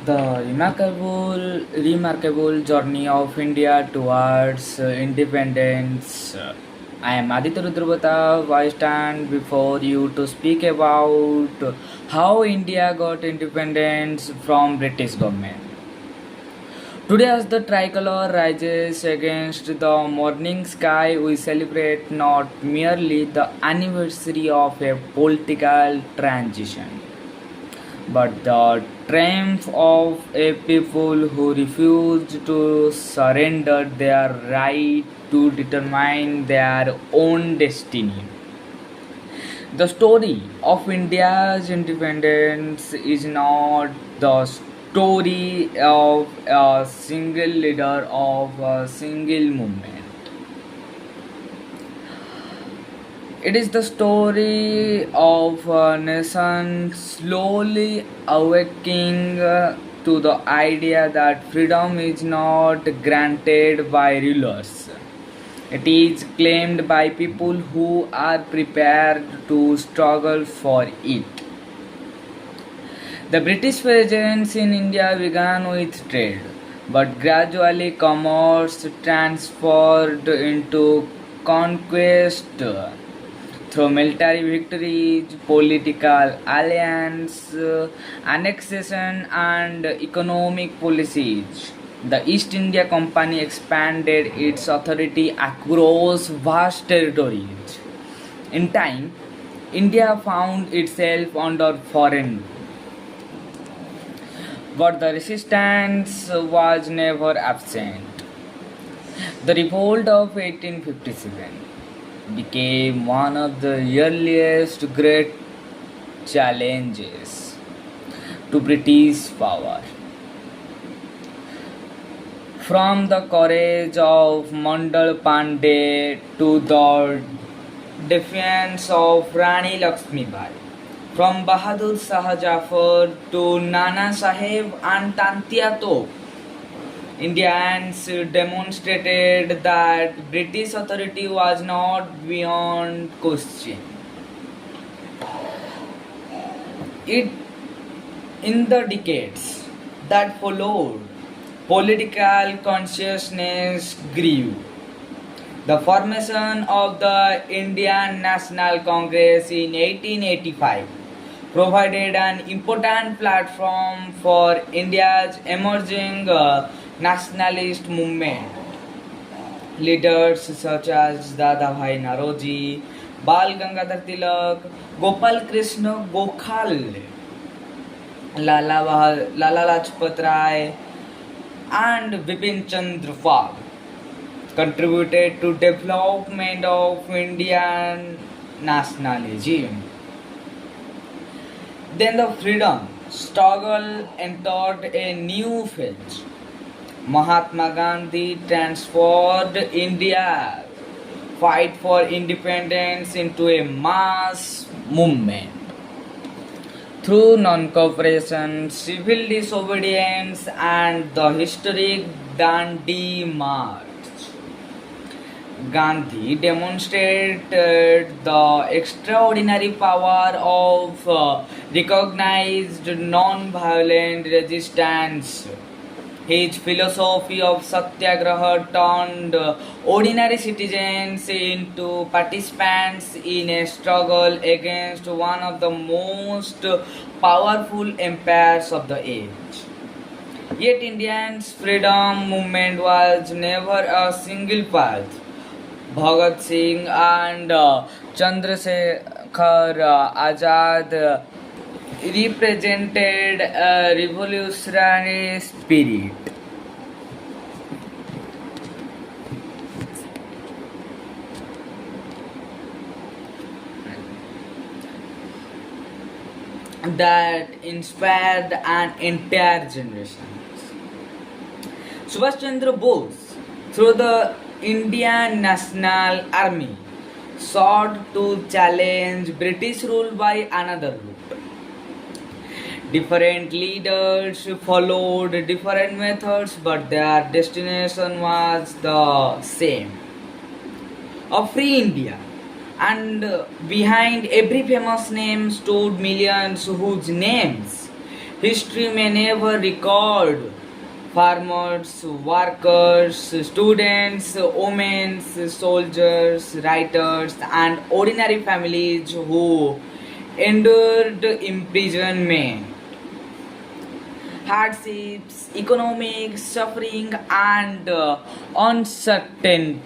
The remarkable journey of India towards independence. I am Aditya Rudrabata. I stand before you to speak about how India got independence from British government. Today, as the tricolor rises against the morning sky, we celebrate not merely the anniversary of a political transition but the triumph of a people who refused to surrender their right to determine their own destiny. The story of India's independence is not the story of a single leader of a single movement. It is the story of a nation slowly awakening to the idea that freedom is not granted by rulers. It is claimed by people who are prepared to struggle for it. The British presence in India began with trade, but gradually commerce transferred into conquest through military victories, political alliance, annexation, and economic policies. The East India Company expanded its authority across vast territories. In time, India found itself under foreign rule, but the resistance was never absent. The revolt of 1857 became one of the earliest great challenges to British power. From the courage of Mandal Pandey to the defiance of Rani Lakshmibai, from Bahadur Shah Jafar to Nana Sahib and Tantia Top, Indians demonstrated that British authority was not beyond question. It, in the decades that followed, political consciousness grew. The formation of the Indian National Congress in 1885 provided an important platform for India's emerging nationalist movement. Leaders such as Dadabhai Naroji, Bal Gangadhar Tilak, Gopal Krishna Gokhale, Lala Lajpat Rai, and Bipin Chandra Pal contributed to development of Indian nationalism. Then the freedom struggle entered a new phase. Mahatma Gandhi transformed India's fight for independence into a mass movement. Through non-cooperation, civil disobedience, and the historic Dandi March, Gandhi demonstrated the extraordinary power of recognized non-violent resistance. His philosophy of satyagraha turned ordinary citizens into participants in a struggle against one of the most powerful empires of the age. Yet Indians' freedom movement was never a single path. Bhagat Singh and Chandrasekhar Azad represented a revolutionary spirit that inspired an entire generation. Subhash Chandra Bose, through the Indian National Army, sought to challenge British rule by another route. Different leaders followed different methods, but their destination was the same, a free India. And behind every famous name stood millions whose names History may never record farmers, workers, students, women, soldiers, writers, and ordinary families who endured imprisonment, hardships, economic suffering, and uncertainty.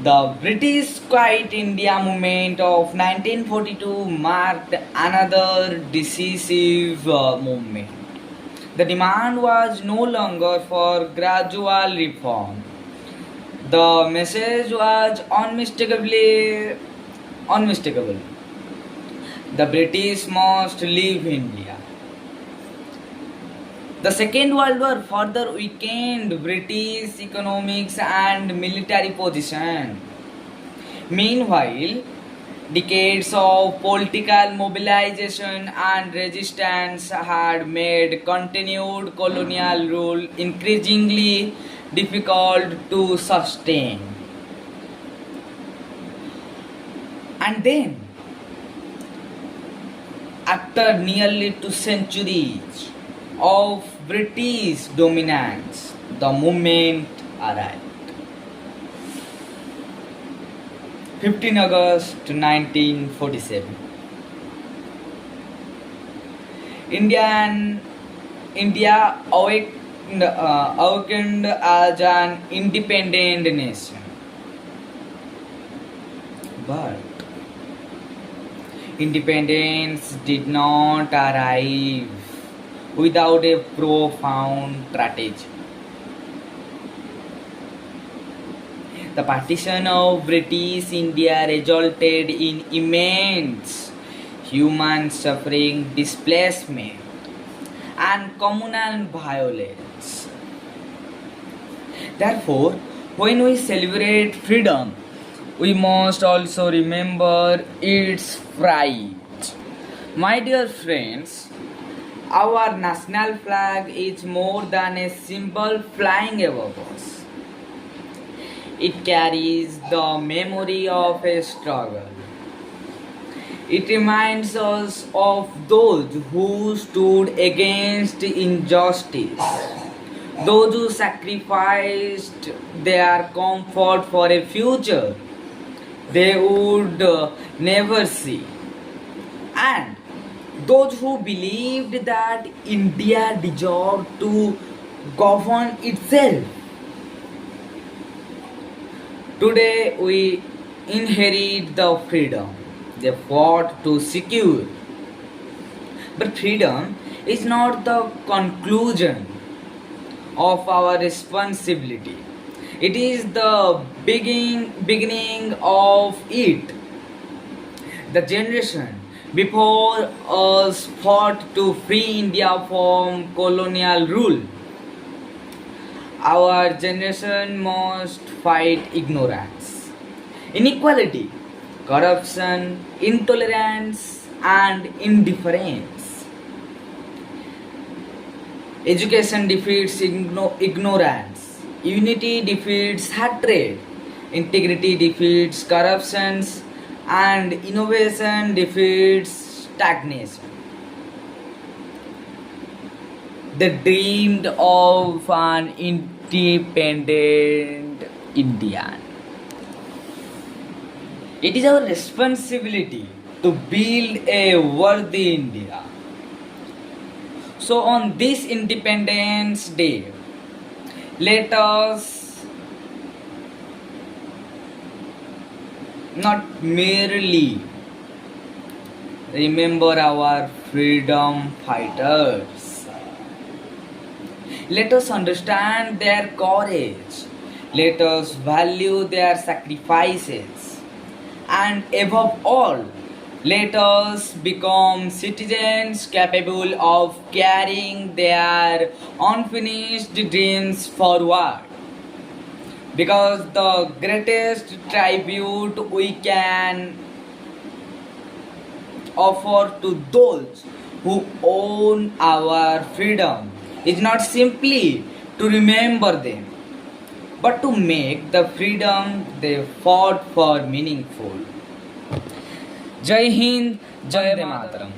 The British Quiet India movement of 1942 marked another decisive movement. The demand was no longer for gradual reform. The message was unmistakable. The British must leave India. The Second World War further weakened British economics and military position. Meanwhile, decades of political mobilization and resistance had made continued colonial rule increasingly difficult to sustain. And then, after nearly 2 centuries of British dominance, the movement arrived. 15 August 1947. India awakened as an independent nation. But independence did not arrive without a profound tragedy. The partition of British India resulted in immense human suffering, displacement, and communal violence. Therefore, when we celebrate freedom, we must also remember its fright. My dear friends, our national flag is more than a symbol flying above us. It carries the memory of a struggle. It reminds us of those who stood against injustice, those who sacrificed their comfort for a future they would never see, and those who believed that India deserved to govern itself. Today we inherit the freedom they fought to secure. But freedom is not the conclusion of our responsibility. It is the beginning of it. The generation before us fought to free India from colonial rule. Our generation must fight ignorance, inequality, corruption, intolerance, and indifference. Education defeats ignorance, unity defeats hatred, integrity defeats corruptions, and innovation defeats stagnation. They dreamed of an independent India. It is our responsibility to build a worthy India. So, on this Independence Day, let us not merely remember our freedom fighters. Let us understand their courage. Let us value their sacrifices. And above all, let us become citizens capable of carrying their unfinished dreams forward. Because the greatest tribute we can offer to those who own our freedom is not simply to remember them, but to make the freedom they fought for meaningful. Jai Hind, Jai Mataram.